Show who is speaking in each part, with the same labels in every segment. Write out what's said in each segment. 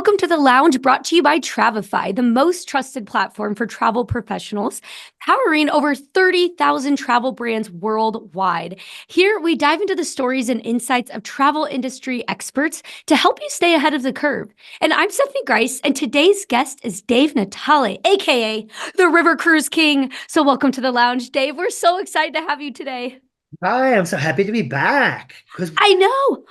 Speaker 1: Welcome to the Lounge, brought to you by Travefy, the most trusted platform for travel professionals, powering over 30,000 travel brands worldwide. Here, we dive into the stories and insights of travel industry experts to help you stay ahead of the curve. And I'm Stephanie Grice, and today's guest is Dave Natale, aka the River Cruise King. So welcome to the Lounge, Dave. We're so excited to have you today.
Speaker 2: Hi, I'm so happy to be back. Because
Speaker 1: I know.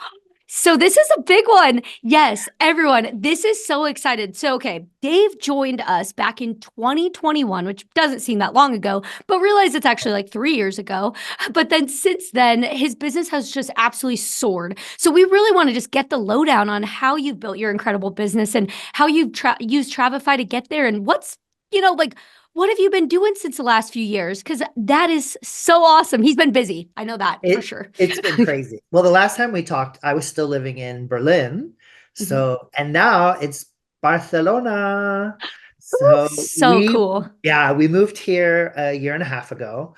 Speaker 1: So this is a big one. Yes, everyone, this is so excited. So, okay, Dave joined us back in 2021, which doesn't seem that long ago, but realize it's actually like 3 years ago. But then since then, his business has just absolutely soared. So we really want to just get the lowdown on how you've built your incredible business and how you've used Travefy to get there and what's, like, what have you been doing since the last few years? Because that is so awesome. He's been busy. I know that for
Speaker 2: it
Speaker 1: sure.
Speaker 2: it's been crazy. Well, the last time we talked, I was still living in Berlin.
Speaker 1: Mhm.
Speaker 2: And now it's Barcelona.
Speaker 1: Ooh,
Speaker 2: So
Speaker 1: so cool.
Speaker 2: we moved here a year and a half ago,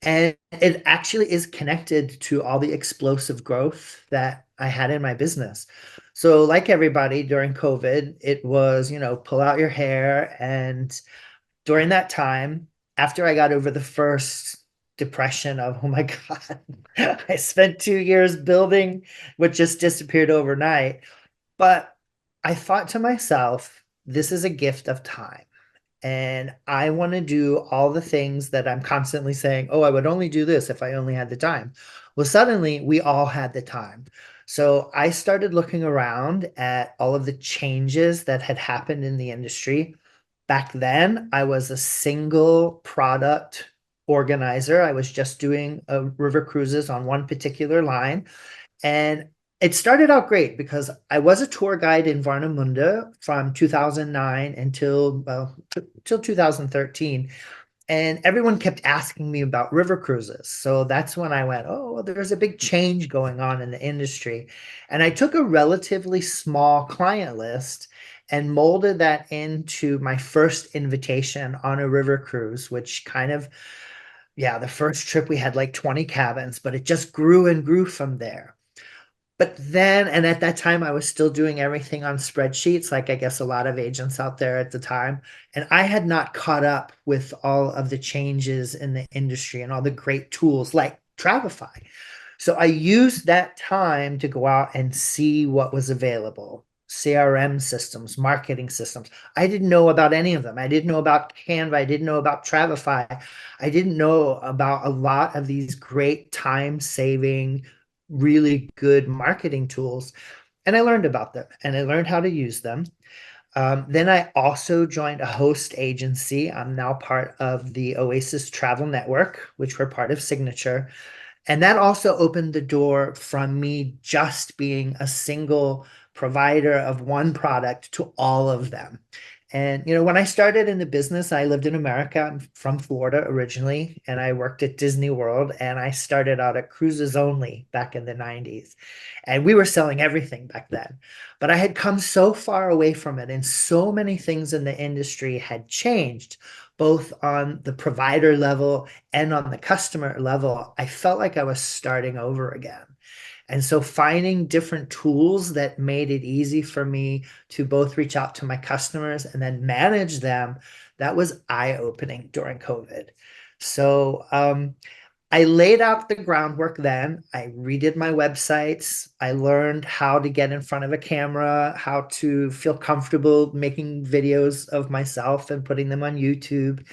Speaker 2: and it actually is connected to all the explosive growth that I had in my business. So, like everybody during COVID, it was, pull out your hair. And during that time, after I got over the first depression of, oh my God, I spent 2 years building what just disappeared overnight. But I thought to myself, this is a gift of time. And I want to do all the things that I'm constantly saying, oh, I would only do this if I only had the time. Well, suddenly we all had the time. So I started looking around at all of the changes that had happened in the industry. Back then, I was a single product organizer. I was just doing river cruises on one particular line. And it started out great because I was a tour guide in Warnemünde from 2009 till 2013. And everyone kept asking me about river cruises. So that's when I went, oh, well, there's a big change going on in the industry. And I took a relatively small client list and molded that into my first invitation on a river cruise, which kind of, yeah, the first trip we had like 20 cabins, but it just grew and grew from there. But then, and at that time, I was still doing everything on spreadsheets, like I guess a lot of agents out there at the time. And I had not caught up with all of the changes in the industry and all the great tools like Travefy. So I used that time to go out and see what was available. CRM systems, marketing systems. I didn't know about any of them. I didn't know about Canva. I didn't know about Travefy. I didn't know about a lot of these great time-saving, really good marketing tools. And I learned about them and I learned how to use them. Then I also joined a host agency. I'm now part of the Oasis Travel Network, which we're part of Signature. And that also opened the door from me just being a single provider of one product to all of them. And, when I started in the business, I lived in America. I'm from Florida originally, and I worked at Disney World, and I started out at Cruises Only back in the 90s. And we were selling everything back then. But I had come so far away from it, and so many things in the industry had changed, both on the provider level and on the customer level. I felt like I was starting over again. And so finding different tools that made it easy for me to both reach out to my customers and then manage them, that was eye-opening during COVID. So I laid out the groundwork then. I redid my websites. I learned how to get in front of a camera, how to feel comfortable making videos of myself and putting them on YouTube.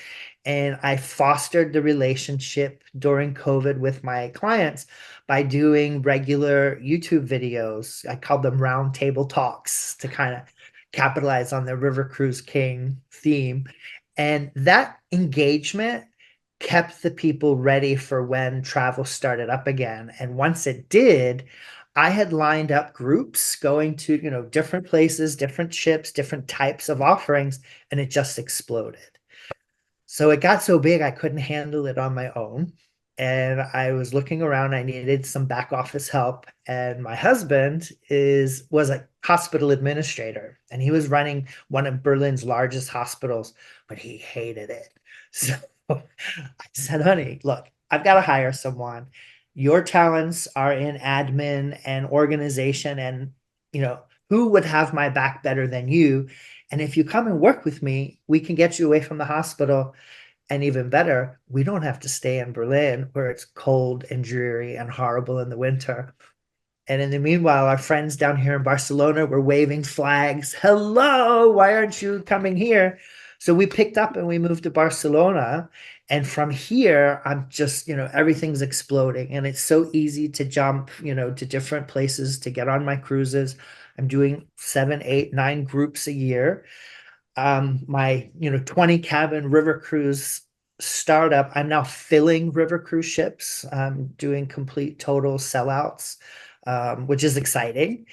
Speaker 2: And I fostered the relationship during COVID with my clients by doing regular YouTube videos. I called them round table talks to kind of capitalize on the River Cruise King theme. And that engagement kept the people ready for when travel started up again. And once it did, I had lined up groups going to, different places, different ships, different types of offerings, and it just exploded. So it got so big I couldn't handle it on my own. And I was looking around, I needed some back office help. And my husband was a hospital administrator, and he was running one of Berlin's largest hospitals, but he hated it. So I said, honey, look, I've got to hire someone. Your talents are in admin and organization, and you know, who would have my back better than you? And if you come and work with me, we can get you away from the hospital. And even better, we don't have to stay in Berlin where it's cold and dreary and horrible in the winter. And in the meanwhile, our friends down here in Barcelona were waving flags. Hello, why aren't you coming here? So we picked up and we moved to Barcelona. And from here, I'm just, everything's exploding. And it's so easy to jump, to different places to get on my cruises. I'm doing 7, 8, 9 groups a year. My 20 cabin river cruise startup, I'm now filling river cruise ships, doing complete total sellouts, which is exciting.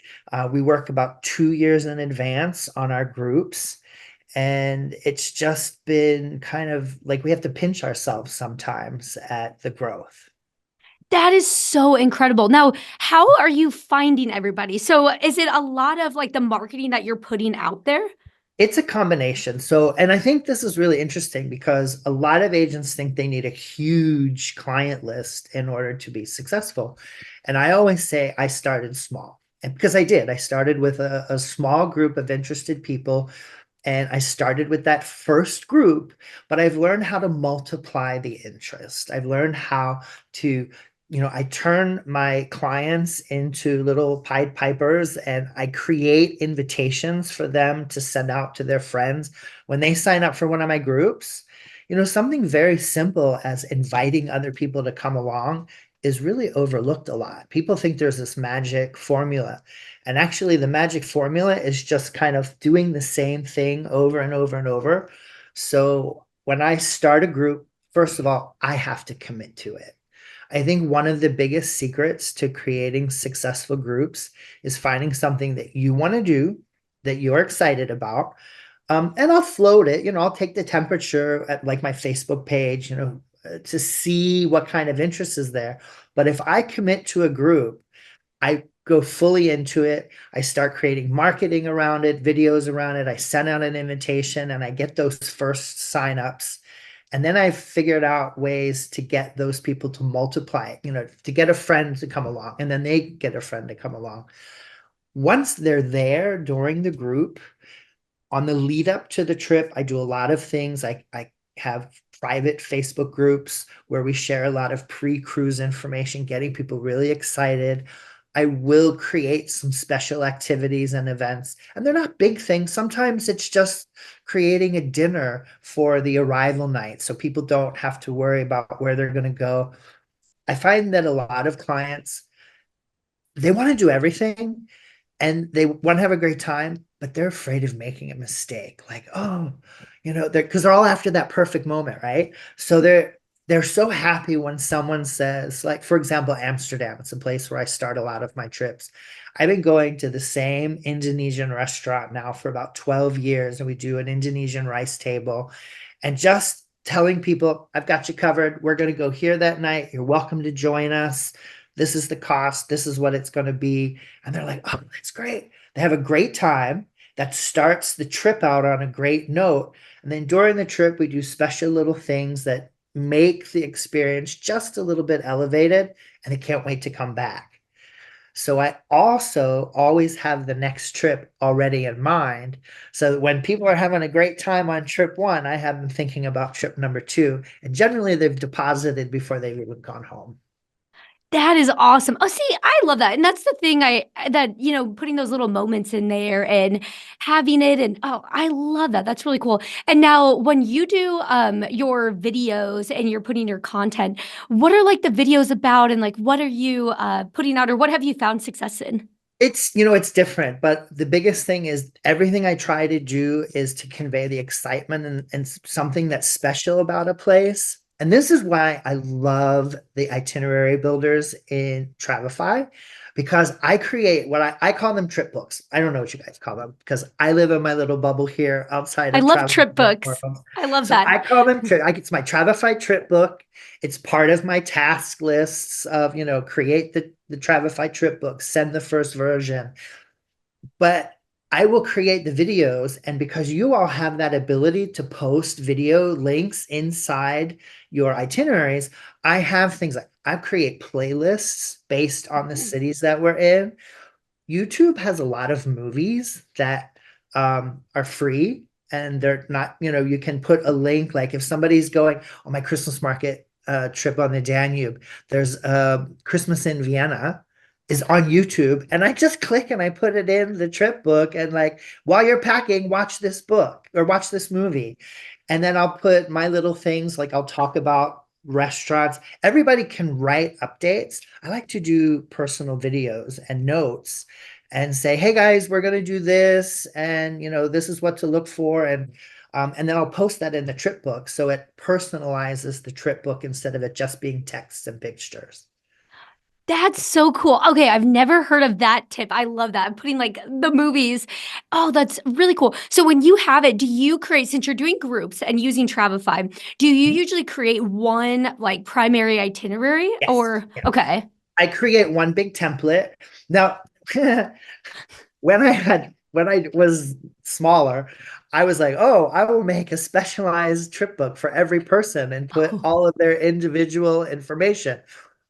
Speaker 2: We work about 2 years in advance on our groups, and it's just been kind of like we have to pinch ourselves sometimes at the growth.
Speaker 1: That is so incredible. Now, how are you finding everybody? So, is it a lot of like the marketing that you're putting out there?
Speaker 2: It's a combination. So, and I think this is really interesting because a lot of agents think they need a huge client list in order to be successful. And I always say I started small. And because I did, I started with a small group of interested people. And I started with that first group, but I've learned how to multiply the interest. I've learned how to, I turn my clients into little Pied Pipers and I create invitations for them to send out to their friends when they sign up for one of my groups. Something very simple as inviting other people to come along is really overlooked a lot. People think there's this magic formula. And actually, the magic formula is just kind of doing the same thing over and over and over. So when I start a group, first of all, I have to commit to it. I think one of the biggest secrets to creating successful groups is finding something that you want to do, that you're excited about. And I'll float it, I'll take the temperature at like my Facebook page, to see what kind of interest is there. But if I commit to a group, I go fully into it. I start creating marketing around it, videos around it. I send out an invitation and I get those first signups. And then I figured out ways to get those people to multiply, to get a friend to come along, and then they get a friend to come along. Once they're there during the group, on the lead up to the trip, I do a lot of things. I have private Facebook groups where we share a lot of pre-cruise information, getting people really excited. I will create some special activities and events, and they're not big things. Sometimes it's just creating a dinner for the arrival night so people don't have to worry about where they're going to go. I find that a lot of clients, they want to do everything and they want to have a great time, but they're afraid of making a mistake. Like, oh, they're all after that perfect moment, right? So they're so happy when someone says, like, for example, Amsterdam. It's a place where I start a lot of my trips. I've been going to the same Indonesian restaurant now for about 12 years, and we do an Indonesian rice table. And just telling people, I've got you covered. We're going to go here that night. You're welcome to join us. This is the cost. This is what it's going to be. And they're like, oh, that's great. They have a great time. That starts the trip out on a great note. And then during the trip, we do special little things that make the experience just a little bit elevated, and they can't wait to come back. So I also always have the next trip already in mind. So that when people are having a great time on trip one, I have them thinking about trip number two. And generally they've deposited before they've even gone home.
Speaker 1: That is awesome. Oh, see, I love that. And that's the thing putting those little moments in there and having it and oh, I love that. That's really cool. And now when you do your videos and you're putting your content, what are like the videos about and like what are you putting out or what have you found success in?
Speaker 2: It's different, but the biggest thing is everything I try to do is to convey the excitement and something that's special about a place. And this is why I love the itinerary builders in Travefy, because I create what I call them trip books. I don't know what you guys call them because I live in my little bubble here outside
Speaker 1: I
Speaker 2: of
Speaker 1: love
Speaker 2: travel.
Speaker 1: trip books. I love
Speaker 2: So
Speaker 1: that.
Speaker 2: I call them it's my Travefy trip book. It's part of my task lists of, create the Travefy trip book, send the first version. But I will create the videos. And because you all have that ability to post video links inside your itineraries, I have things like I create playlists based on the cities that we're in. YouTube has a lot of movies that are free and they're not, you can put a link. Like if somebody's going on my Christmas market trip on the Danube, there's Christmas in Vienna is on YouTube, and I just click and I put it in the trip book, and like while you're packing, watch this book or watch this movie. And then I'll put my little things, like I'll talk about restaurants. Everybody can write updates. I like to do personal videos and notes and say, hey guys, we're going to do this, and this is what to look for. And then I'll post that in the trip book, so it personalizes the trip book instead of it just being texts and pictures.
Speaker 1: That's so cool. Okay, I've never heard of that tip. I love that. I'm putting like the movies. Oh, that's really cool. So when you have it, do you create, since you're doing groups and using Travefy, do you usually create one like primary itinerary
Speaker 2: Yes.
Speaker 1: or
Speaker 2: Yeah.
Speaker 1: okay.
Speaker 2: I create one big template. Now, when I was smaller, I was like, oh, I will make a specialized trip book for every person and put
Speaker 1: Oh,
Speaker 2: all of their individual information.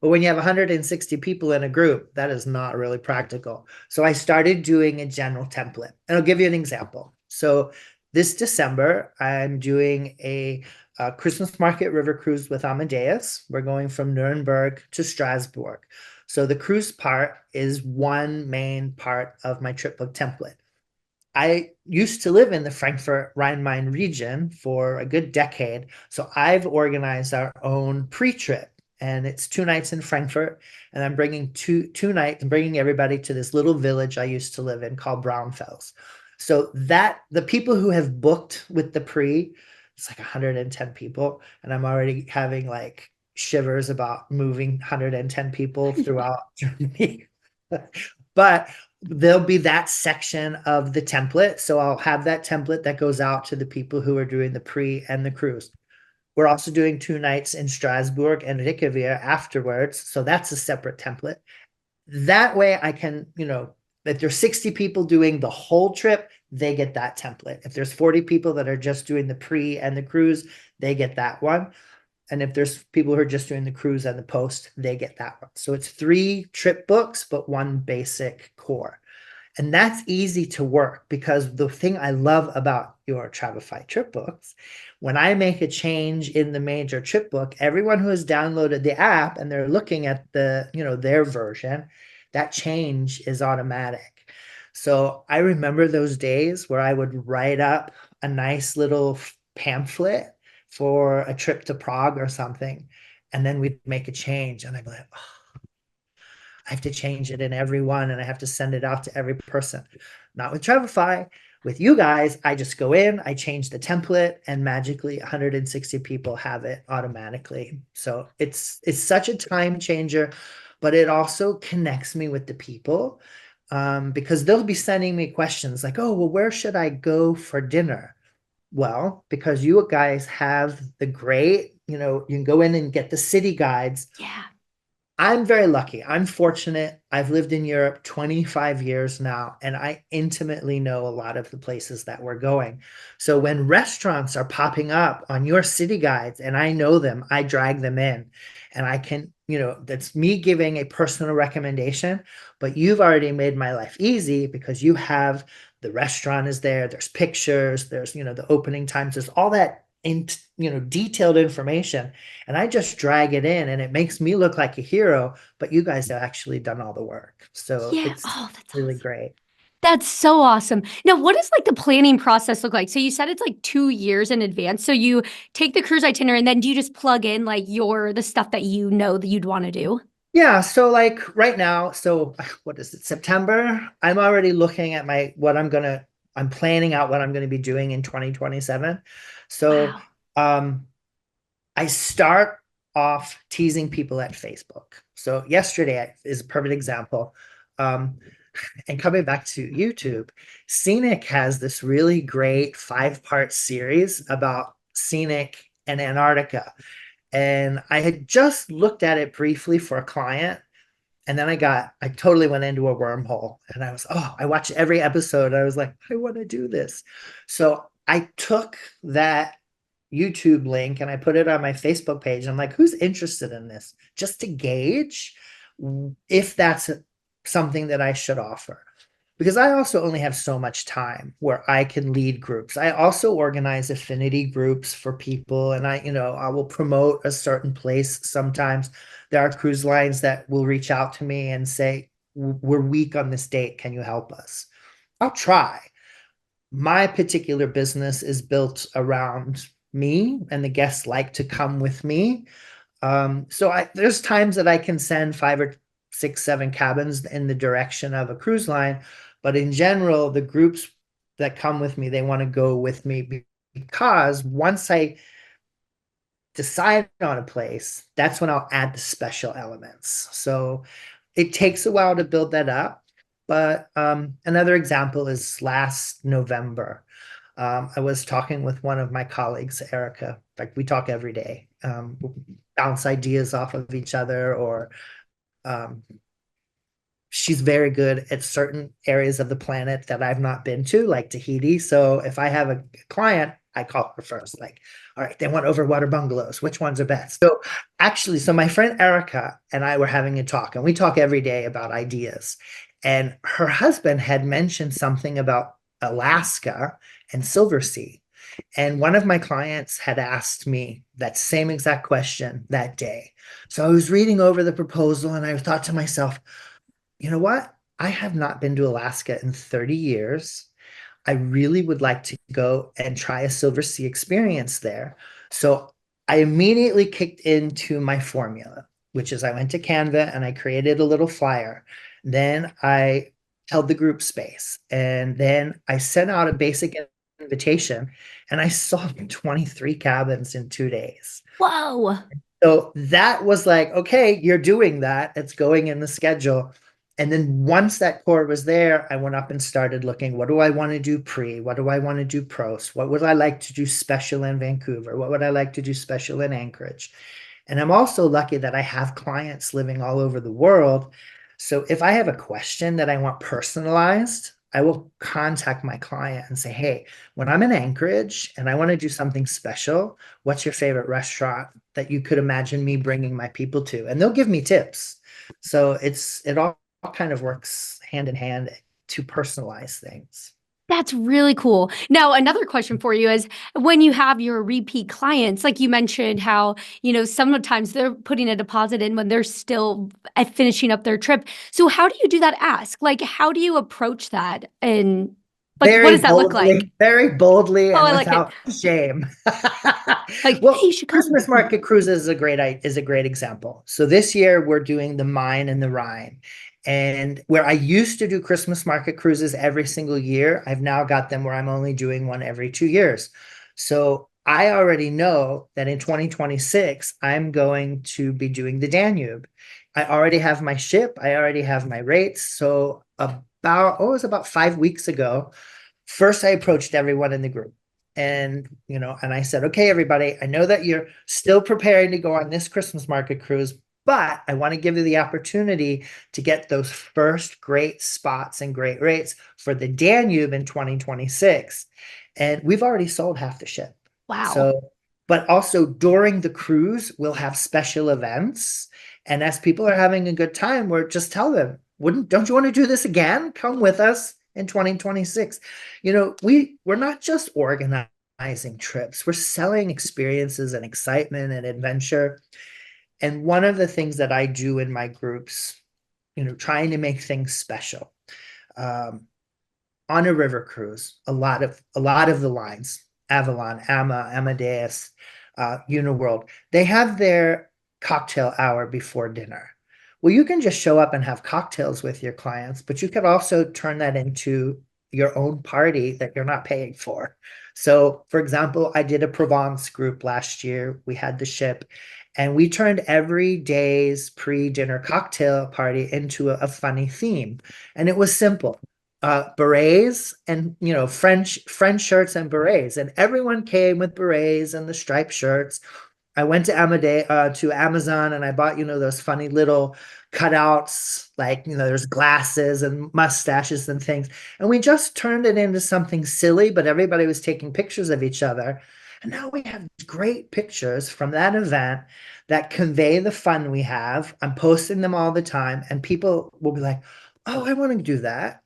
Speaker 2: But when you have 160 people in a group, that is not really practical. So I started doing a general template. And I'll give you an example. So this December, I'm doing a Christmas market river cruise with Amadeus. We're going from Nuremberg to Strasbourg. So the cruise part is one main part of my trip book template. I used to live in the Frankfurt Rhine-Main region for a good decade, so I've organized our own pre-trip, and it's 2 nights in Frankfurt, and I'm bringing two nights and bringing everybody to this little village I used to live in called Braunfels. So that the people who have booked with the pre, it's like 110 people, and I'm already having like shivers about moving 110 people throughout Germany. But there'll be that section of the template. So I'll have that template that goes out to the people who are doing the pre and the cruise. We're also doing 2 nights in Strasbourg and Reykjavik afterwards. So that's a separate template. That way I can, if there's 60 people doing the whole trip, they get that template. If there's 40 people that are just doing the pre and the cruise, they get that one. And if there's people who are just doing the cruise and the post, they get that one. So it's 3 trip books, but one basic core. And that's easy to work, because the thing I love about your Travefy trip books, when I make a change in the major trip book, everyone who has downloaded the app and they're looking at their version, that change is automatic. So I remember those days where I would write up a nice little pamphlet for a trip to Prague or something, and then we'd make a change, and I'd be like, oh, I have to change it in every one, and I have to send it out to every person. Not with Travefy. With you guys, I just go in, I change the template, and magically 160 people have it automatically. So it's such a time changer, but it also connects me with the people, because they'll be sending me questions like, oh, well, where should I go for dinner? Well, because you guys have the great, you can go in and get the city guides.
Speaker 1: yeah.
Speaker 2: I'm very lucky. I'm fortunate. I've lived in Europe 25 years now, and I intimately know a lot of the places that we're going. So when restaurants are popping up on your city guides and I know them, I drag them in, and I can, that's me giving a personal recommendation, but you've already made my life easy because you have the restaurant is there, there's pictures, there's, the opening times, there's all that in, detailed information, and I just drag it in, and it makes me look like a hero, but you guys have actually done all the work. So
Speaker 1: Yeah.
Speaker 2: it's
Speaker 1: Oh, that's
Speaker 2: really
Speaker 1: awesome.
Speaker 2: great.
Speaker 1: That's so awesome. Now, what does like the planning process look like? So you said it's like 2 years in advance. So you take the cruise itinerary and then do you just plug in like the stuff that you know that you'd want to do?
Speaker 2: Yeah, so like right now, so what is it, September? I'm already looking at I'm planning out what I'm gonna be doing in 2027. So
Speaker 1: Wow.
Speaker 2: um I start off teasing people at Facebook. So yesterday is a perfect example. Um, and coming back to YouTube, Scenic has this really great 5-part series about Scenic and Antarctica. And I had just looked at it briefly for a client. And then I totally went into a wormhole, and I watched every episode. I was like, I want to do this. So I took that YouTube link and I put it on my Facebook page. I'm like, who's interested in this? Just to gauge if that's something that I should offer. because I also only have so much time where I can lead groups. I also organize affinity groups for people, and I will promote a certain place. Sometimes there are cruise lines that will reach out to me and say, we're weak on this date. Can you help us? I'll try. My particular business is built around me, and the guests like to come with me. So there's times that I can send 5 or 6, 7 cabins in the direction of a cruise line, but in general, the groups that come with me, they want to go with me because once I decide on a place, that's when I'll add the special elements. So it takes a while to build that up. But another example is last November. I was talking with one of my colleagues, Erica. In fact, we talk every day, bounce ideas off of each other, or um, she's very good at certain areas of the planet that I've not been to, like Tahiti. So if I have a client, I call her first, like, all right, they want overwater bungalows. Which ones are best? So actually, so my friend Erica and I were having a talk, and we talk every day about ideas. And her husband had mentioned something about Alaska and Silversea. And one of my clients had asked me that same exact question that day. So I was reading over the proposal and I thought to myself, you know what? I have not been to Alaska in 30 years. I really would like to go and try a Silver Sea experience there. So I immediately kicked into my formula, which is I went to Canva and I created a little flyer. Then I held the group space, and then I sent out a basic invitation, and I sold 23 cabins in 2 days.
Speaker 1: Whoa.
Speaker 2: So that was like, okay, you're doing that. It's going in the schedule. And then once that core was there, I went up and started looking, what do I want to do pre? What do I want to do post? What would I like to do special in Vancouver? What would I like to do special in Anchorage? And I'm also lucky that I have clients living all over the world. So if I have a question that I want personalized, I will contact my client and say, hey, when I'm in Anchorage and I want to do something special, what's your favorite restaurant that you could imagine me bringing my people to? And they'll give me tips. So it all kind of works hand in hand to personalize things.
Speaker 1: That's really cool. Now, another question for you is when you have your repeat clients, like you mentioned how, sometimes they're putting a deposit in when they're still finishing up their trip. So how do you do that ask? Like, how do you approach that? And like, what does that look like?
Speaker 2: Very boldly,
Speaker 1: Oh,
Speaker 2: and
Speaker 1: I like it.
Speaker 2: without shame.
Speaker 1: Like, hey,
Speaker 2: Well,
Speaker 1: you should come.
Speaker 2: Christmas market cruises is a great example. So this year we're doing the Main and the Rhine. And where I used to do Christmas market cruises every single year, I've now got them where I'm only doing one every 2 years. So I already know that in 2026, I'm going to be doing the Danube. I already have my ship, I already have my rates. So it was about 5 weeks ago. First, I approached everyone in the group, and I said, okay, everybody, I know that you're still preparing to go on this Christmas market cruise, but I want to give you the opportunity to get those first great spots and great rates for the Danube in 2026. And we've already sold half the ship.
Speaker 1: Wow.
Speaker 2: So, but also during the cruise, we'll have special events. And as people are having a good time, we're just tell them, don't you want to do this again? Come with us in 2026. We're not just organizing trips, we're selling experiences and excitement and adventure. And one of the things that I do in my groups, trying to make things special. Um, on a river cruise, a lot of the lines, Avalon, Amadeus, Uniworld, they have their cocktail hour before dinner. Well, you can just show up and have cocktails with your clients, but you could also turn that into your own party that you're not paying for. So, for example, I did a Provence group last year. We had the ship, and we turned every day's pre-dinner cocktail party into a funny theme. And it was simple, berets and French shirts and berets, and everyone came with berets and the striped shirts. I went to to Amazon, and I bought those funny little cutouts, like there's glasses and mustaches and things, and we just turned it into something silly, but everybody was taking pictures of each other. And now we have great pictures from that event that convey the fun we have. I'm posting them all the time, and people will be like, oh, I want to do that.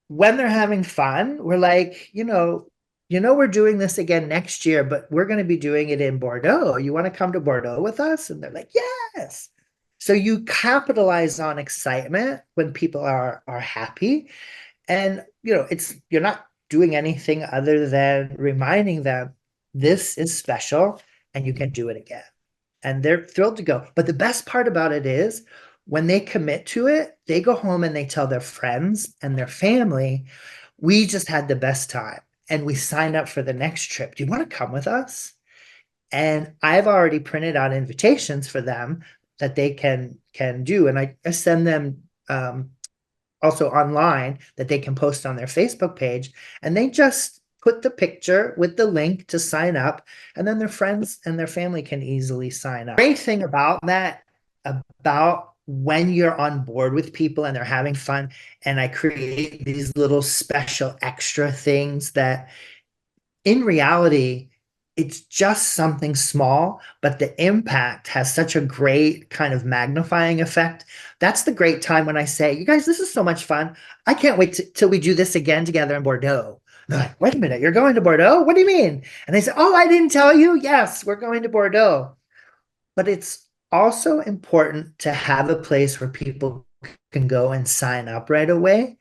Speaker 2: when they're having fun, we're like, we're doing this again next year, but we're going to be doing it in Bordeaux. You want to come to Bordeaux with us? And they're like, yes. So you capitalize on excitement when people are happy. And it's you're not doing anything other than reminding them this is special and you can do it again. And they're thrilled to go. But the best part about it is when they commit to it, they go home and they tell their friends and their family, we just had the best time and we signed up for the next trip. Do you want to come with us? And I've already printed out invitations for them that they can do. And I send them also online that they can post on their Facebook page. And they just put the picture with the link to sign up, and then their friends and their family can easily sign up. Great thing about that, about when you're on board with people and they're having fun, and I create these little special extra things that in reality, it's just something small, but the impact has such a great kind of magnifying effect. That's the great time when I say, you guys, this is so much fun. I can't wait till we do this again together in Bordeaux. They're like, wait a minute, you're going to Bordeaux? What do you mean? And they say, oh, I didn't tell you. Yes, we're going to Bordeaux. But it's also important to have a place where people can go and sign up right away.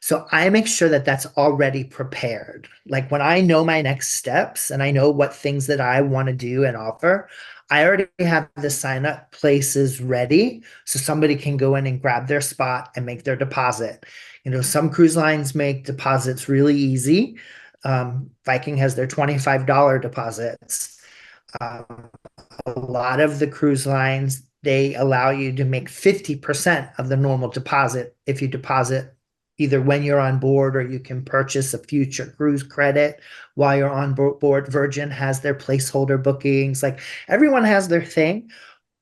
Speaker 2: So I make sure that that's already prepared. Like when I know my next steps and I know what things that I want to do and offer, I already have the sign up places ready so somebody can go in and grab their spot and make their deposit. Some cruise lines make deposits really easy. Viking has their $25 deposits. Um, a lot of the cruise lines, they allow you to make 50% of the normal deposit if you deposit either when you're on board, or you can purchase a future cruise credit while you're on board. Virgin has their placeholder bookings. Like everyone has their thing.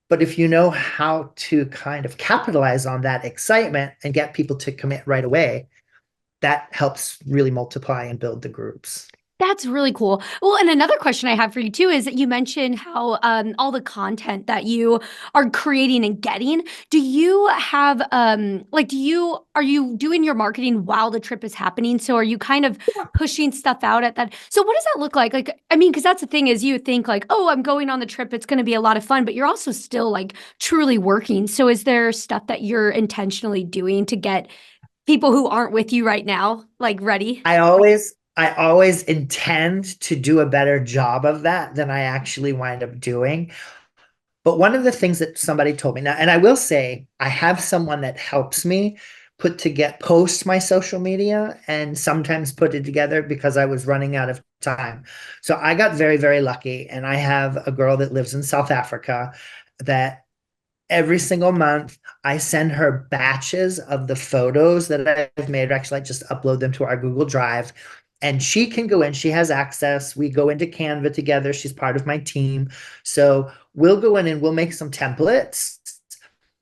Speaker 2: But if you know how to kind of capitalize on that excitement and get people to commit right away, that helps really multiply and build the groups.
Speaker 1: That's really cool. Well, and another question I have for you too is that you mentioned how all the content that you are creating and getting. Do you have like are you doing your marketing while the trip is happening? So are you kind of pushing stuff out at that? So what does that look like? Like, I mean, because that's the thing is you think like, oh, I'm going on the trip, it's going to be a lot of fun, but you're also still like truly working. So is there stuff that you're intentionally doing to get people who aren't with you right now like ready?
Speaker 2: I always intend to do a better job of that than I actually wind up doing. But one of the things that somebody told me now, and I will say, I have someone that helps me post my social media and sometimes put it together because I was running out of time. So I got very, very lucky. And I have a girl that lives in South Africa that every single month I send her batches of the photos that I've made. Actually, I just upload them to our Google Drive, and she can go in. She has access. We go into Canva together. She's part of my team. So we'll go in and we'll make some templates.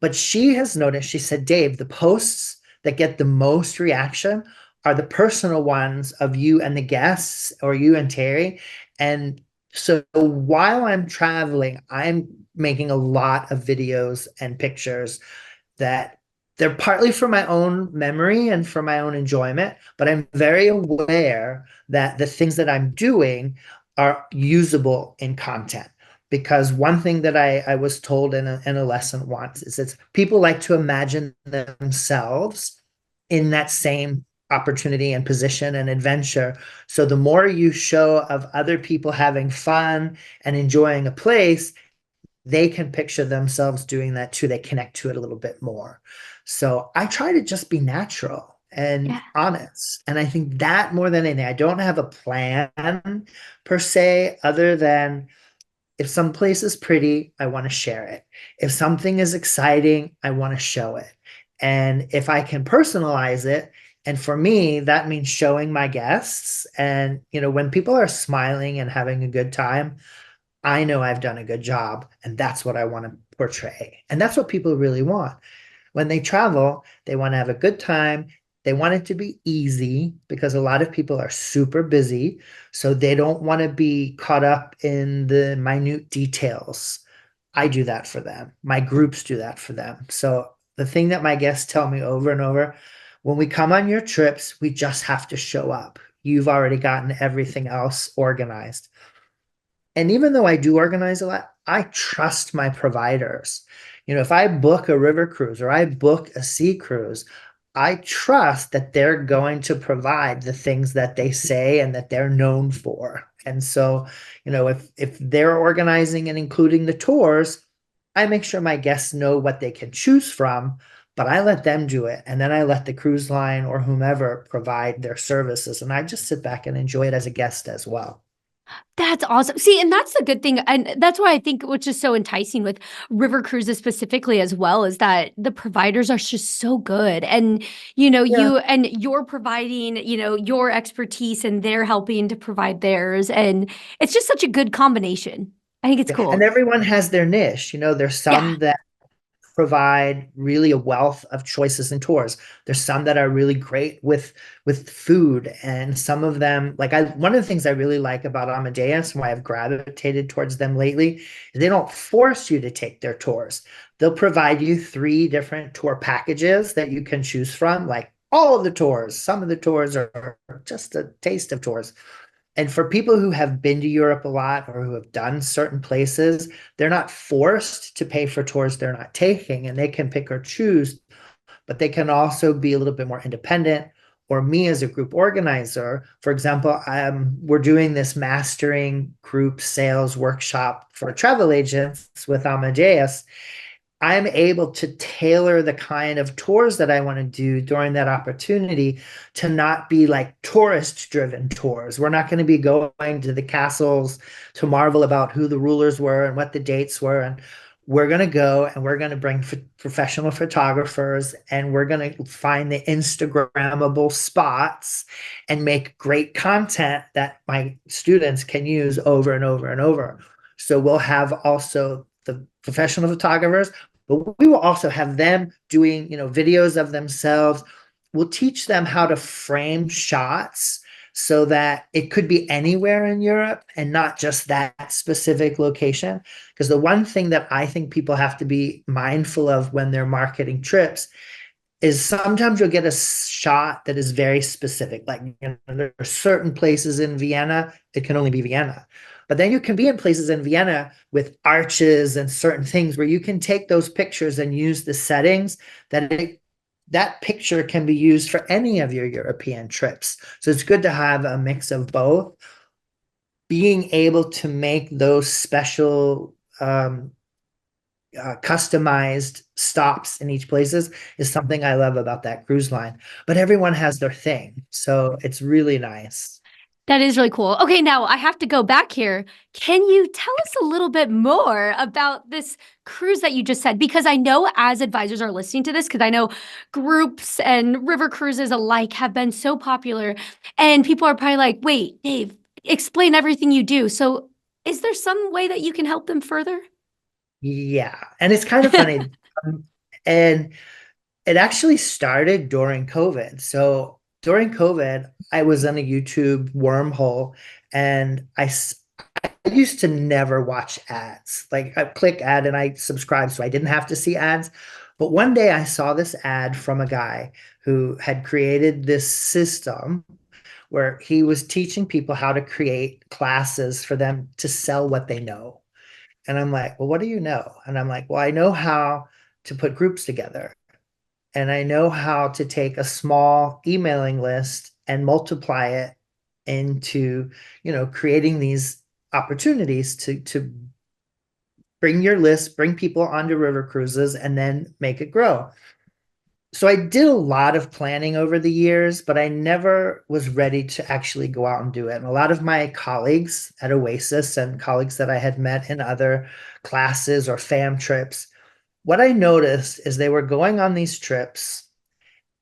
Speaker 2: But she has noticed, she said, Dave, the posts that get the most reaction are the personal ones of you and the guests, or you and Terry. And so while I'm traveling, I'm making a lot of videos and pictures that they're partly for my own memory and for my own enjoyment, but I'm very aware that the things that I'm doing are usable in content. Because one thing that I was told in a lesson once is that people like to imagine themselves in that same opportunity and position and adventure. So the more you show of other people having fun and enjoying a place, they can picture themselves doing that too. They connect to it a little bit more. So I try to just be natural and
Speaker 1: Yeah.
Speaker 2: honest. And I think that more than anything, I don't have a plan per se, other than if some place is pretty, I want to share it. If something is exciting, I want to show it. And if I can personalize it, and for me, that means showing my guests. And, when people are smiling and having a good time, I know I've done a good job. And that's what I want to portray. And that's what people really want. When they travel, they want to have a good time. They want it to be easy because a lot of people are super busy. So they don't want to be caught up in the minute details. I do that for them. My groups do that for them. So the thing that my guests tell me over and over, When we come on your trips, we just have to show up. You've already gotten everything else organized. And even though I do organize a lot, I trust my providers. If I book a river cruise or I book a sea cruise, I trust that they're going to provide the things that they say and that they're known for. And so, if they're organizing and including the tours, I make sure my guests know what they can choose from, but I let them do it. And then I let the cruise line or whomever provide their services. And I just sit back and enjoy it as a guest as well.
Speaker 1: That's awesome. See, and that's the good thing. And that's why I think which is so enticing with river cruises specifically as well is that the providers are just so good. And,
Speaker 2: Yeah.
Speaker 1: you're providing, your expertise and they're helping to provide theirs. And it's just such a good combination. I think it's
Speaker 2: Yeah. And
Speaker 1: cool.
Speaker 2: everyone has their niche. There's
Speaker 1: Yeah.
Speaker 2: some that provide really a wealth of choices and tours. There's some that are really great with food, and some of them, like one of the things I really like about Amadeus and why I've gravitated towards them lately is they don't force you to take their tours. They'll provide you 3 different tour packages that you can choose from, like all of the tours. Some of the tours are just a taste of tours. And for people who have been to Europe a lot or who have done certain places, they're not forced to pay for tours they're not taking, and they can pick or choose, but they can also be a little bit more independent. Or me as a group organizer, for example, we're doing this mastering group sales workshop for travel agents with Amadeus. I'm able to tailor the kind of tours that I want to do during that opportunity to not be like tourist driven tours. We're not going to be going to the castles to marvel about who the rulers were and what the dates were. And we're going to go and we're going to bring professional photographers, and we're going to find the Instagrammable spots and make great content that my students can use over and over and over. So we'll have also the professional photographers, but we will also have them doing, videos of themselves. We'll teach them how to frame shots so that it could be anywhere in Europe and not just that specific location. Because the one thing that I think people have to be mindful of when they're marketing trips is sometimes you'll get a shot that is very specific. Like, there are certain places in Vienna, it can only be Vienna. But then you can be in places in Vienna with arches and certain things where you can take those pictures and use the settings that picture can be used for any of your European trips. So it's good to have a mix of both. Being able to make those special customized stops in each places is something I love about that cruise line. But everyone has their thing, so it's really nice.
Speaker 1: That is really cool. Okay, now I have to go back here. Can you tell us a little bit more about this cruise that you just said? Because I know as advisors are listening to this, because I know groups and river cruises alike have been so popular, and people are probably like, wait, Dave, explain everything you do. So, is there some way that you can help them further?
Speaker 2: Yeah, and it's kind of funny. And it actually started during COVID. So during COVID, I was in a YouTube wormhole, and I used to never watch ads. Like, I click ad and I subscribe so I didn't have to see ads. But one day I saw this ad from a guy who had created this system where he was teaching people how to create classes for them to sell what they know. And I'm like, well, what do you know? And I'm like, well, I know how to put groups together. And I know how to take a small emailing list and multiply it into, creating these opportunities to bring your list, bring people onto river cruises, and then make it grow. So I did a lot of planning over the years, but I never was ready to actually go out and do it. And a lot of my colleagues at Oasis and colleagues that I had met in other classes or fam trips, what I noticed is they were going on these trips,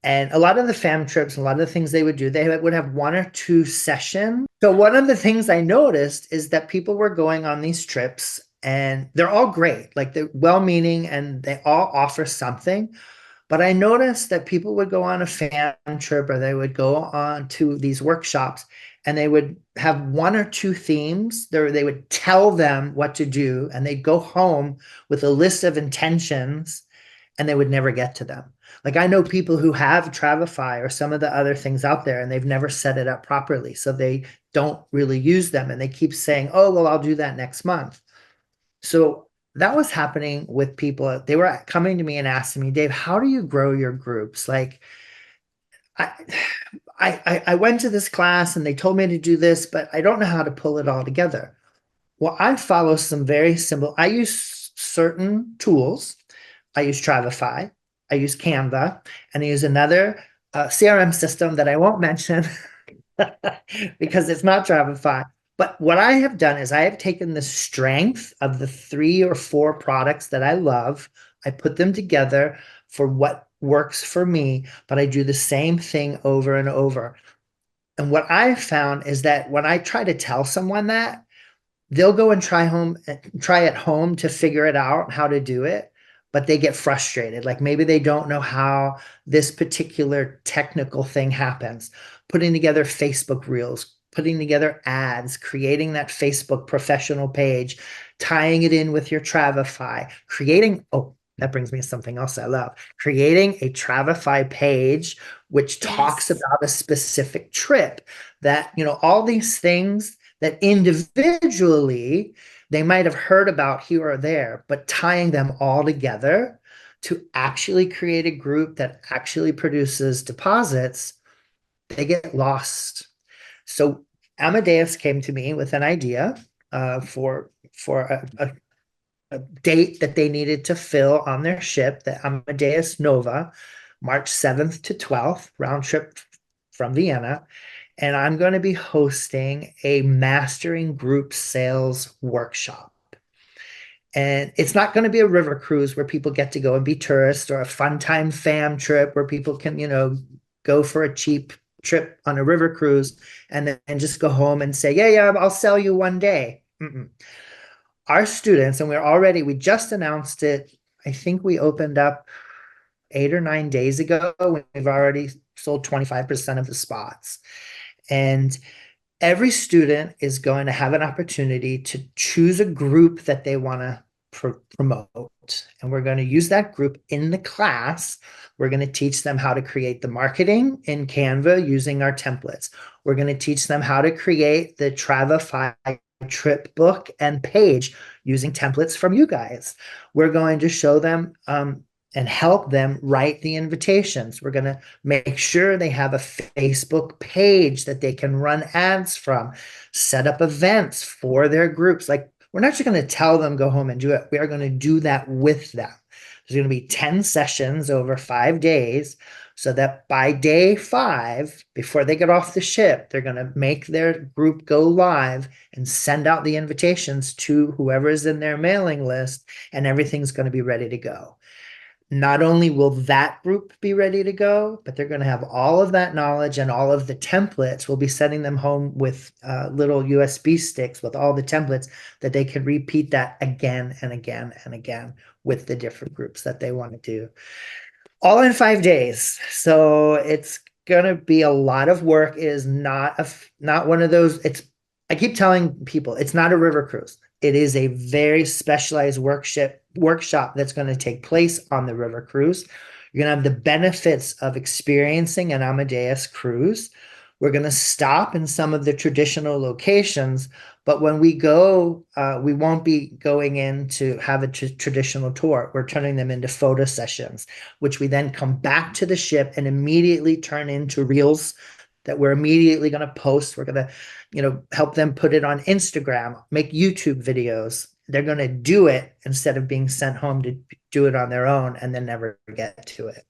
Speaker 2: and a lot of the fam trips, a lot of the things they would do, they would have 1 or 2 sessions. So one of the things I noticed is that people were going on these trips and they're all great, like they're well-meaning and they all offer something. But I noticed that people would go on a fan trip or they would go on to these workshops, and they would have 1 or 2 themes. They would tell them what to do, and they'd go home with a list of intentions, and they would never get to them. Like I know people who have Travefy or some of the other things out there and they've never set it up properly. So they don't really use them and they keep saying, oh, well, I'll do that next month. So that was happening with people. They were coming to me and asking me, Dave, how do you grow your groups? Like I, I went to this class and they told me to do this, but I don't know how to pull it all together. Well, I follow some very simple, I use certain tools. I use Travefy, I use Canva, and I use another CRM system that I won't mention because it's not Travefy. But what I have done is I have taken the strength of the 3 or 4 products that I love, I put them together for what works for me, but I do the same thing over and over. And what I've found is that when I try to tell someone that, they'll go and try at home to figure it out how to do it, but they get frustrated. Like maybe they don't know how this particular technical thing happens. Putting together Facebook reels, putting together ads, creating that Facebook professional page, tying it in with your Travefy, creating, oh, that brings me to something else I love. Creating a Travefy page which talks
Speaker 1: Yes.
Speaker 2: about a specific trip that, all these things that individually they might have heard about here or there, but tying them all together to actually create a group that actually produces deposits, they get lost. So Amadeus came to me with an idea for a date that they needed to fill on their ship, the Amadeus Nova, March 7th to 12th, round trip from Vienna. And I'm going to be hosting a mastering group sales workshop. And it's not going to be a river cruise where people get to go and be tourists or a fun time fam trip where people can, go for a cheap trip on a river cruise and then just go home and say, yeah, I'll sell you one day. Mm-mm. Our students, and we just announced it. I think we opened up 8 or 9 days ago. We've already sold 25% of the spots. And every student is going to have an opportunity to choose a group that they want to promote. And we're going to use that group in the class. We're going to teach them how to create the marketing in Canva using our templates. We're going to teach them how to create the Travefy trip book and page using templates from you guys. We're going to show them and help them write the invitations. We're going to make sure they have a Facebook page that they can run ads from, set up events for their groups. Like, we're not just going to tell them go home and do it. We are going to do that with them. There's going to be 10 sessions over 5 days so that by day 5, before they get off the ship, they're going to make their group go live and send out the invitations to whoever is in their mailing list, and everything's going to be ready to go. Not only will that group be ready to go, but they're going to have all of that knowledge and all of the templates. We'll be sending them home with little USB sticks with all the templates that they can repeat that again and again and again with the different groups that they want to do. All in 5 days. So it's going to be a lot of work. It is not one of those. I keep telling people it's not a river cruise. It is a very specialized workshop that's going to take place on the river cruise. You're going to have the benefits of experiencing an Amadeus cruise. We're going to stop in some of the traditional locations, but when we go, we won't be going in to have a traditional tour. We're turning them into photo sessions, which we then come back to the ship and immediately turn into reels that we're immediately going to post. We're going to, help them put it on Instagram, make YouTube videos. They're going to do it instead of being sent home to do it on their own and then never get to it.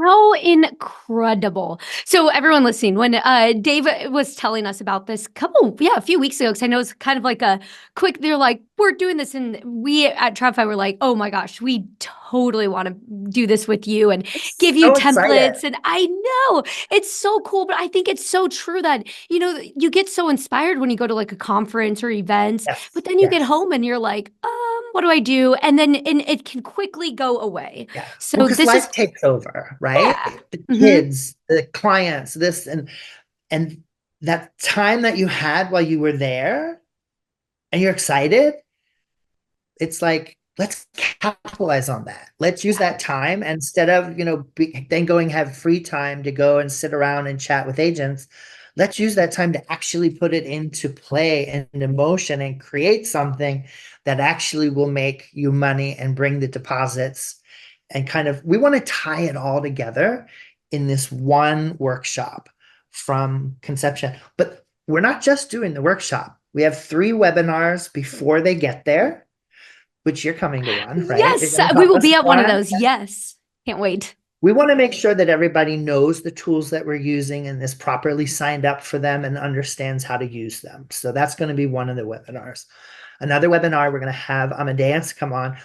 Speaker 1: How incredible. So everyone listening, when Dave was telling us about this a few weeks ago, because I know it's kind of like a quick, they're like, we're doing this. And we at Travefy were like, oh my gosh, we totally want to do this with you and give you
Speaker 2: So excited.
Speaker 1: templates. And I know it's so cool, but I think it's so true that, you get so inspired when you go to like a conference or events,
Speaker 2: Yes.
Speaker 1: but then you get
Speaker 2: Yes.
Speaker 1: home and you're like, what do I do? And then it can quickly go away.
Speaker 2: Yeah. Well,
Speaker 1: So
Speaker 2: because
Speaker 1: this is
Speaker 2: life takes over, right?
Speaker 1: yeah.
Speaker 2: The
Speaker 1: Mhm.
Speaker 2: kids, the clients, this and that time that you had while you were there and you're excited, it's like let's capitalize on that. Let's use that time instead of, then going have free time to go and sit around and chat with agents. Let's use that time to actually put it into play and into motion and create something that actually will make you money and bring the deposits. And kind of, we want to tie it all together in this one workshop from conception. But we're not just doing the workshop. We have 3 webinars before they get there, which you're coming to one, right? You're
Speaker 1: Yes,
Speaker 2: going to
Speaker 1: we
Speaker 2: talk
Speaker 1: will
Speaker 2: us
Speaker 1: be at one of
Speaker 2: one.
Speaker 1: those. Yes. Can't wait.
Speaker 2: We want to make sure that everybody knows the tools that we're using and is properly signed up for them and understands how to use them. So that's going to be one of the webinars. Another webinar, we're going to have Amadeus come on.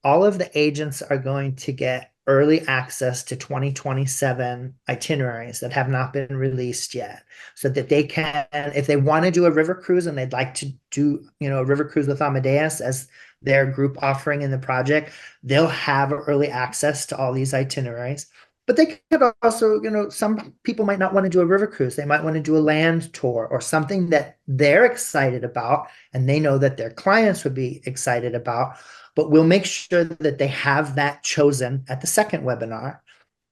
Speaker 2: All of the agents are going to get early access to 2027 itineraries that have not been released yet, so that they can, if they want to do a river cruise and they'd like to do, a river cruise with Amadeus as their group offering in the project, they'll have early access to all these itineraries. But they could also, some people might not want to do a river cruise. They might want to do a land tour or something that they're excited about and they know that their clients would be excited about. But we'll make sure that they have that chosen at the second webinar.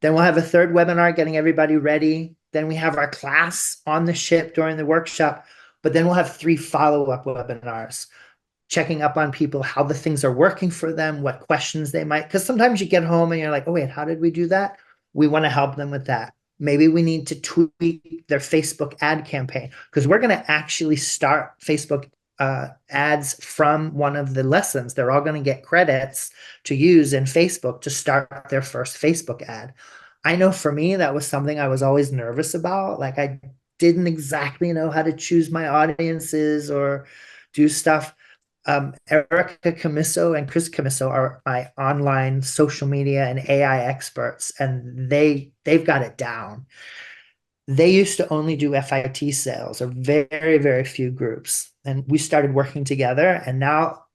Speaker 2: Then we'll have a third webinar getting everybody ready. Then we have our class on the ship during the workshop. But then we'll have 3 follow-up webinars, checking up on people, how the things are working for them, what questions they might, because sometimes you get home and you're like, oh, wait, how did we do that? We want to help them with that. Maybe we need to tweak their Facebook ad campaign, because we're going to actually start Facebook ads from one of the lessons. They're all going to get credits to use in Facebook to start their first Facebook ad. I know for me, that was something I was always nervous about. Like, I didn't exactly know how to choose my audiences or do stuff. Erica Camiso and Chris Camiso are my online social media and AI experts, and they've got it down. They used to only do FIT sales or very, very few groups. And we started working together, and now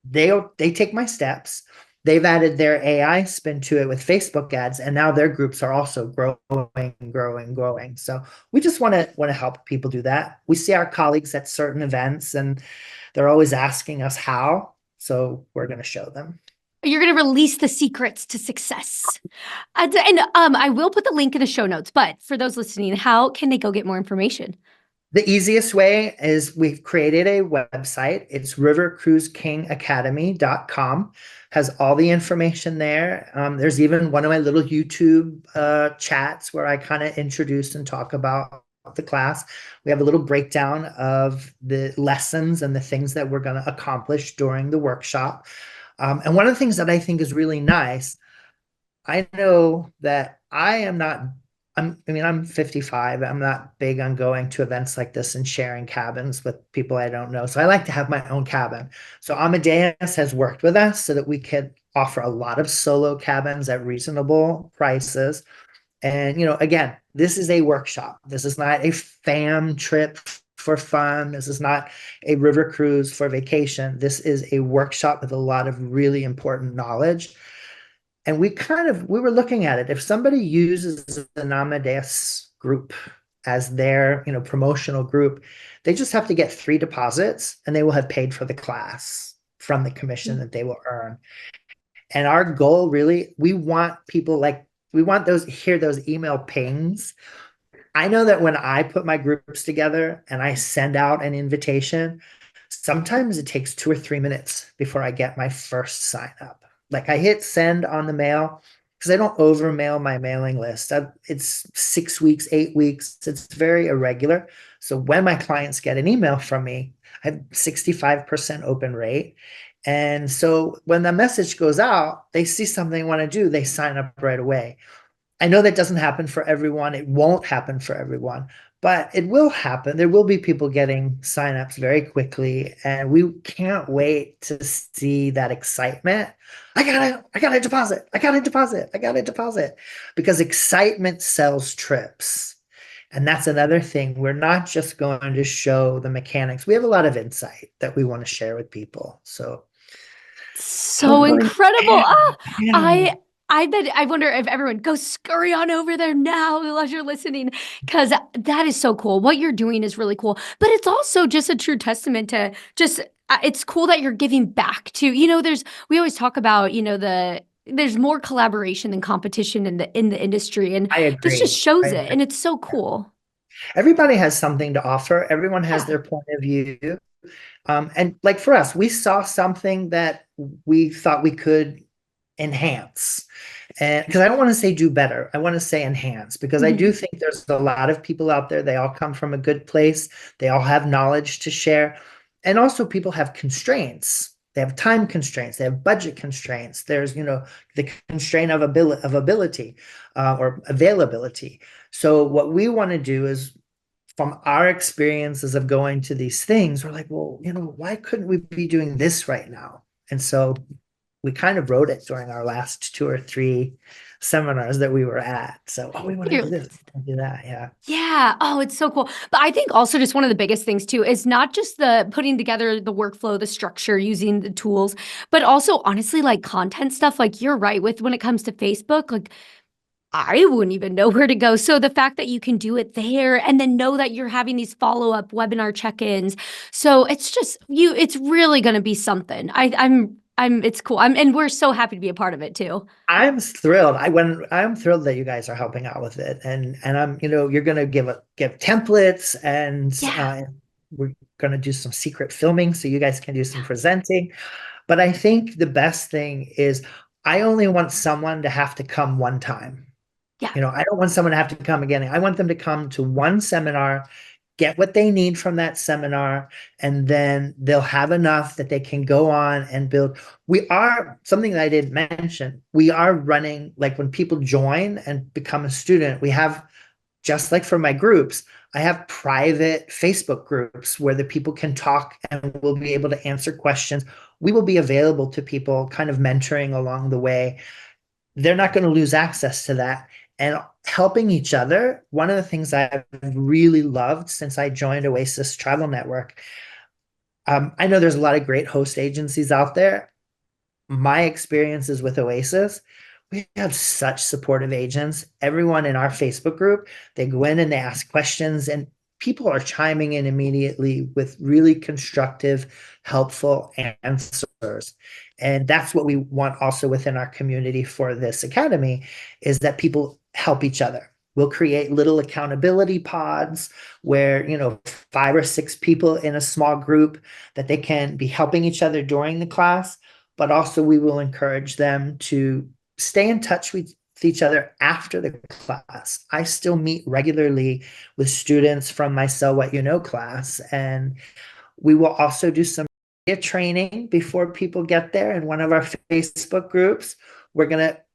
Speaker 2: they take my steps. They've added their AI spin to it with Facebook ads, and now their groups are also growing. So we just want to help people do that. We see our colleagues at certain events, and they're always asking us how. So we're going to show them.
Speaker 1: You're going to release the secrets to success. And I will put the link in the show notes, but for those listening, how can they go get more information?
Speaker 2: The easiest way is we've created a website. It's rivercruisekingacademy.com. Has all the information there. There's even one of my little YouTube chats where I kind of introduce and talk about the class. We have a little breakdown of the lessons and the things that we're going to accomplish during the workshop. And one of the things that I think is really nice, I know that I'm 55. I'm not big on going to events like this and sharing cabins with people I don't know. So I like to have my own cabin. So Amadeus has worked with us so that we could offer a lot of solo cabins at reasonable prices. And, again, this is a workshop. This is not a fam trip for fun. This is not a river cruise for vacation. This is a workshop with a lot of really important knowledge. And we were looking at it. If somebody uses an Amadeus group as their, promotional group, they just have to get 3 deposits and they will have paid for the class from the commission that they will earn. And our goal really, we want hear those email pings. I know that when I put my groups together and I send out an invitation, sometimes it takes 2 or 3 minutes before I get my first sign up. Like, I hit send on the mail because I don't overmail my mailing list. It's 6 weeks, 8 weeks. It's very irregular. So when my clients get an email from me, I have 65% open rate. And so when the message goes out, they see something they want to do, they sign up right away. I know that doesn't happen for everyone. It won't happen for everyone, but it will happen. There will be people getting signups very quickly, and we can't wait to see that excitement. I got a deposit. I got a deposit. I got a deposit. Because excitement sells trips. And that's another thing. We're not just going to show the mechanics. We have a lot of insight that we want to share with people. So
Speaker 1: So incredible.
Speaker 2: yeah.
Speaker 1: I bet I wonder if everyone go scurry on over there now as you're listening, because that is so cool. What you're doing is really cool, but it's also just a true testament to just it's cool that you're giving back to, we always talk about, there's more collaboration than competition in the industry, and
Speaker 2: I
Speaker 1: this just
Speaker 2: agree. I
Speaker 1: shows it,
Speaker 2: agree.
Speaker 1: and it's so cool.
Speaker 2: Everybody has something to offer. Everyone has
Speaker 1: Yeah.
Speaker 2: their point of view. And like for us, we saw something that we thought we could enhance. And because I don't want to say do better, I want to say enhance because I
Speaker 1: Mhm.
Speaker 2: do think there's a lot of people out there. They all come from a good place. They all have knowledge to share. And also people have constraints. They have time constraints. They have budget constraints. There's, the constraint of ability or availability. So what we want to do is from our experiences of going to these things, we're like, well, why couldn't we be doing this right now? And so we kind of wrote it during our last 2 or 3 seminars that we were at. So, oh, we want to do this, we want to do that. Yeah.
Speaker 1: Yeah. Oh, it's so cool. But I think also just one of the biggest things too is not just the putting together the workflow, the structure, using the tools, but also honestly like content stuff. Like you're right with when it comes to Facebook, like I wouldn't even know where to go. So the fact that you can do it there and then know that you're having these follow-up webinar check-ins. So it's just it's really gonna be something. It's cool. And we're so happy to be a part of it too.
Speaker 2: I'm thrilled. I'm thrilled that you guys are helping out with it. And I'm, you're gonna give templates and
Speaker 1: Yeah.
Speaker 2: we're gonna do some secret filming so you guys can do some presenting. But I think the best thing is I only want someone to have to come one time.
Speaker 1: Yeah.
Speaker 2: I don't want someone to have to come again. I want them to come to one seminar, get what they need from that seminar, and then they'll have enough that they can go on and build. We are something that I didn't mention. We are running, like when people join and become a student, we have, just like for my groups, I have private Facebook groups where the people can talk and we'll be able to answer questions. We will be available to people, kind of mentoring along the way. They're not going to lose access to that. And helping each other, one of the things I've really loved since I joined Oasis Travel Network, I know there's a lot of great host agencies out there. My experiences with Oasis, we have such supportive agents. Everyone in our Facebook group, they go in and they ask questions, and people are chiming in immediately with really constructive, helpful answers. And that's what we want also within our community for this academy is that people help each other. We'll create little accountability pods where, 5 or 6 people in a small group that they can be helping each other during the class, but also we will encourage them to stay in touch with each other after the class. I still meet regularly with students from my Sell What You Know class, and we will also do some training before people get there in one of our Facebook groups.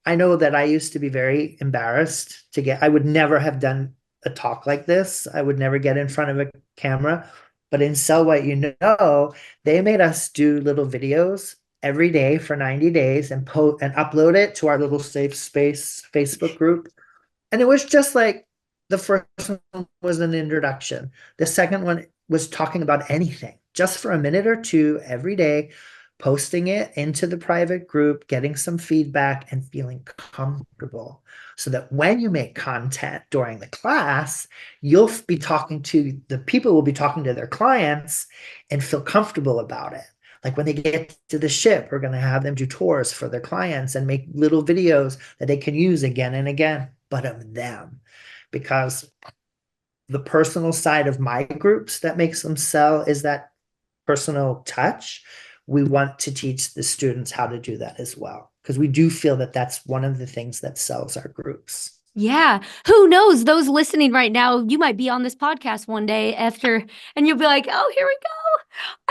Speaker 2: I know that I used to be very embarrassed I would never have done a talk like this. I would never get in front of a camera. But in Sell What You Know, they made us do little videos every day for 90 days and upload it to our little safe space Facebook group. And it was just like the first one was an introduction. The second one was talking about anything, just for a minute or two every day, posting it into the private group, getting some feedback, and feeling comfortable. So that when you make content during the class, the people will be talking to their clients and feel comfortable about it. Like when they get to the ship, we're going to have them do tours for their clients and make little videos that they can use again and again, but of them. Because the personal side of my groups that makes them sell is that personal touch. We want to teach the students how to do that as well, because we do feel that that's one of the things that sells our groups.
Speaker 1: Yeah. Who knows? Those listening right now, you might be on this podcast one day after, and you'll be like, oh, here we go.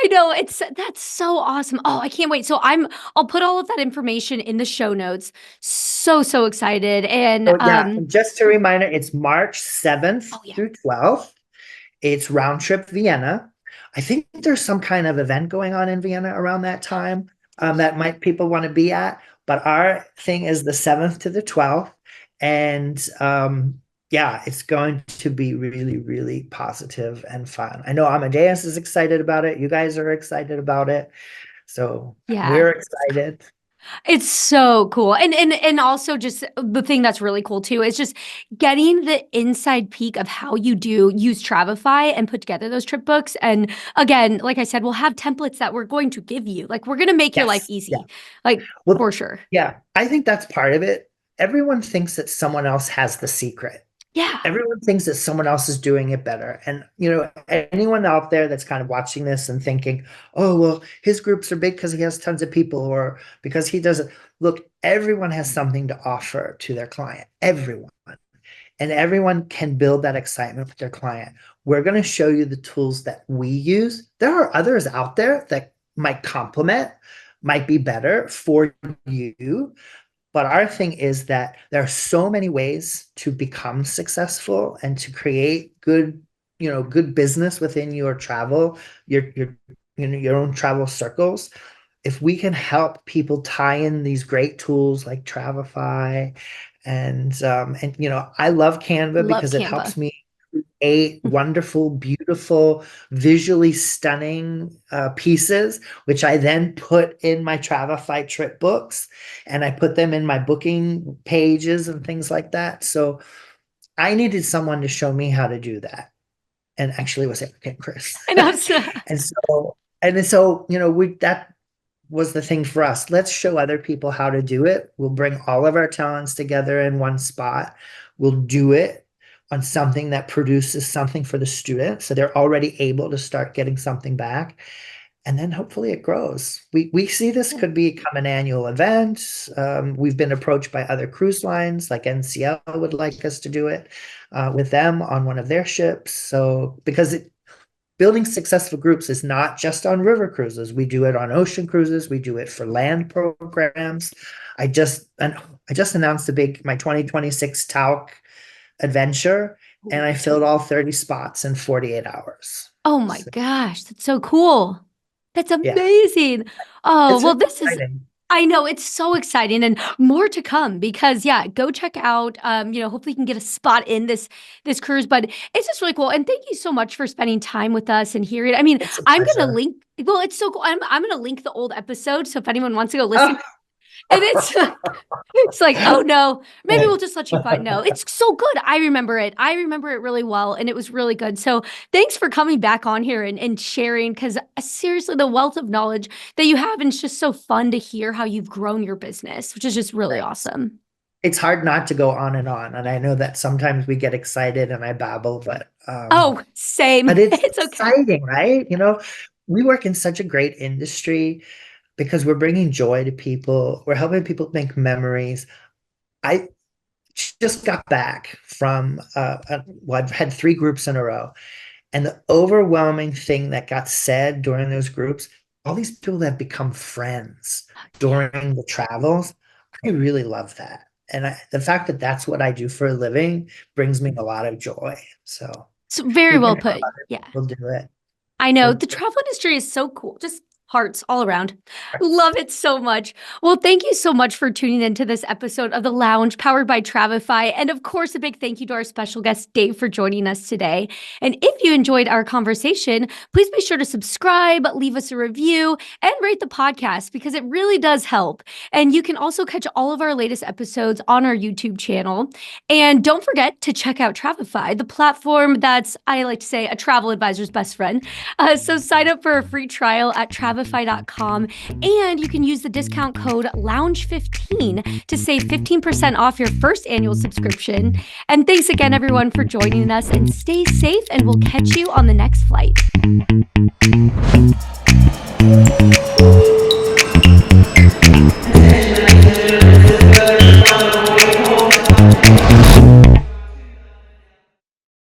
Speaker 1: I know that's so awesome. Oh, I can't wait. So I'll put all of that information in the show notes. So excited. And
Speaker 2: So yeah, just a reminder, it's March 7th
Speaker 1: oh yeah.
Speaker 2: through 12th. It's round trip Vienna. I think there's some kind of event going on in Vienna around that time that might people want to be at. But our thing is the 7th to the 12th. And yeah, it's going to be really, really positive and fun. I know Amadeus is excited about it. You guys are excited about it. So
Speaker 1: Yeah.
Speaker 2: we're excited.
Speaker 1: It's so cool. And also just the thing that's really cool too is just getting the inside peek of how you do use Travefy and put together those trip books. And again, like I said, we'll have templates that we're going to give you. Like we're going to make your life
Speaker 2: Yes. Yeah.
Speaker 1: easy. Like
Speaker 2: Well,
Speaker 1: for sure.
Speaker 2: yeah, I think that's part of it. Everyone thinks that someone else has the secret.
Speaker 1: Yeah.
Speaker 2: Everyone thinks that someone else is doing it better. And, anyone out there that's kind of watching this and thinking, oh, well, his groups are big because he has tons of people or because he doesn't. Look, everyone has something to offer to their client. Everyone. And everyone can build that excitement with their client. We're going to show you the tools that we use. There are others out there that might complement, might be better for you. But our thing is that there are so many ways to become successful and to create good business within your travel, your own travel circles. If we can help people tie in these great tools like Travefy and I love Canva
Speaker 1: Love
Speaker 2: because it
Speaker 1: Canva.
Speaker 2: helps me create wonderful, beautiful, visually stunning pieces, which I then put in my Travefy trip books and I put them in my booking pages and things like that. So I needed someone to show me how to do that. And actually it was okay, Chris.
Speaker 1: I know.
Speaker 2: And so, that was the thing for us. Let's show other people how to do it. We'll bring all of our talents together in one spot. We'll do it on something that produces something for the student. So they're already able to start getting something back. And then hopefully it grows. We see this could become an annual event. We've been approached by other cruise lines, like NCL would like us to do it with them on one of their ships. So because building successful groups is not just on river cruises. We do it on ocean cruises. We do it for land programs. I just announced my 2026 talc adventure, and I filled all 30 spots in 48 hours.
Speaker 1: Oh my
Speaker 2: So,
Speaker 1: gosh, that's so cool. That's
Speaker 2: yeah,
Speaker 1: amazing. Oh,
Speaker 2: it's
Speaker 1: well,
Speaker 2: really
Speaker 1: this is
Speaker 2: exciting.
Speaker 1: I know it's so exciting and more to come because yeah, go check out hopefully you can get a spot in this cruise, but it's just really cool. And thank you so much for spending time with us and hearing. I mean,
Speaker 2: It's a
Speaker 1: I'm gonna
Speaker 2: pleasure.
Speaker 1: link well, it's so cool. I'm gonna link the old episode. So if anyone wants to go listen,
Speaker 2: Oh.
Speaker 1: and it's like, oh no, maybe we'll just let you find. No, it's so good. I remember it. I remember it really well, and it was really good. So thanks for coming back on here and sharing because seriously, the wealth of knowledge that you have, and it's just so fun to hear how you've grown your business, which is just really
Speaker 2: Thanks.
Speaker 1: awesome.
Speaker 2: It's hard not to go on and on. And I know that sometimes we get excited and I babble,
Speaker 1: Oh,
Speaker 2: but
Speaker 1: same.
Speaker 2: it's
Speaker 1: It's okay.
Speaker 2: exciting, right? We work in such a great industry because we're bringing joy to people. We're helping people make memories. I just got back from, well, I've had 3 groups in a row. And the overwhelming thing that got said during those groups, all these people have become friends during the travels. I really love that. And the fact that that's what I do for a living brings me a lot of joy. So
Speaker 1: So very
Speaker 2: we can
Speaker 1: well
Speaker 2: help
Speaker 1: put.
Speaker 2: other
Speaker 1: Yeah.
Speaker 2: people do it.
Speaker 1: I know
Speaker 2: We're,
Speaker 1: the travel industry is so cool. Just hearts all around. Love it so much. Well, thank you so much for tuning into this episode of The Lounge powered by Travefy. And of course, a big thank you to our special guest, Dave, for joining us today. And if you enjoyed our conversation, please be sure to subscribe, leave us a review, and rate the podcast because it really does help. And you can also catch all of our latest episodes on our YouTube channel. And don't forget to check out Travefy, the platform that's, I like to say, a travel advisor's best friend. So sign up for a free trial at Travefy.com, and you can use the discount code LOUNGE15 to save 15% off your first annual subscription. And thanks again, everyone, for joining us, and stay safe, and we'll catch you on the next flight.